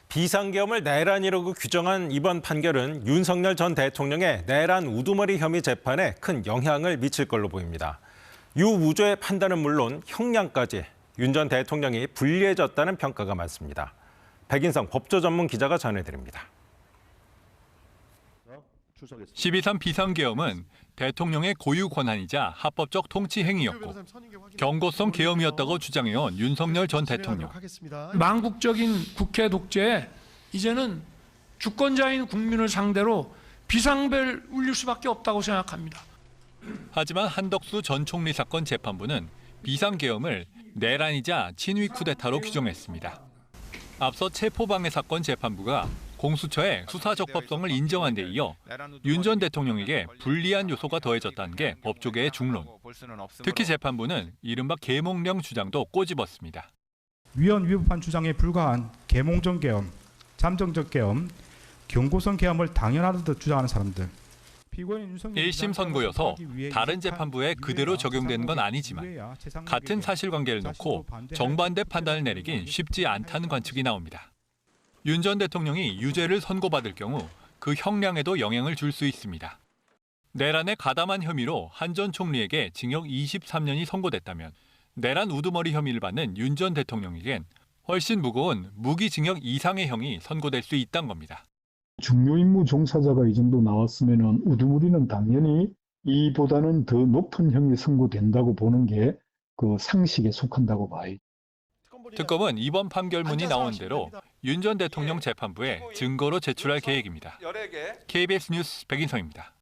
비상계엄을 내란이라고 규정한 이번 판결은 윤석열 전 대통령의 내란 우두머리 혐의 재판에 큰 영향을 미칠 걸로 보입니다. 유무죄의 판단은 물론 형량까지 윤 전 대통령이 불리해졌다는 평가가 많습니다. 백인성 법조 전문 기자가 전해드립니다. 12.3 비상계엄은 대통령의 고유 권한이자 합법적 통치 행위였고 경고성 계엄이었다고 주장해온 윤석열 전 대통령. 망국적인 국회 독재에 이제는 주권자인 국민을 상대로 비상벨 울릴 수밖에 없다고 생각합니다. 하지만 한덕수 전 총리 사건 재판부는 비상계엄을 내란이자 친위 쿠데타로 규정했습니다. 앞서 체포방해 사건 재판부가 공수처의 수사적법성을 인정한 데 이어 윤 전 대통령에게 불리한 요소가 더해졌다는 게 법조계의 중론. 특히 재판부는 이른바 계몽령 주장도 꼬집었습니다. 위헌 위법한 주장에 불과한 계몽적 계엄, 잠정적 계엄, 경고성 계엄을 당연하듯 주장하는 사람들. 1심 선고여서 다른 재판부에 그대로 적용되는 건 아니지만 같은 사실관계를 놓고 정반대 판단을 내리긴 쉽지 않다는 관측이 나옵니다. 윤 전 대통령이 유죄를 선고받을 경우 그 형량에도 영향을 줄 수 있습니다. 내란에 가담한 혐의로 한 전 총리에게 징역 23년이 선고됐다면 내란 우두머리 혐의를 받는 윤 전 대통령에겐 훨씬 무거운 무기징역 이상의 형이 선고될 수 있다는 겁니다. 중요 임무 종사자가 이 정도 나왔으면 우두머리는 당연히 이보다는 더 높은 형이 선고된다고 보는 게 그 상식에 속한다고 봐요. 특검은 이번 판결문이 나온 대로 윤 전 대통령 재판부에 증거로 제출할 계획입니다. KBS 뉴스 백인성입니다.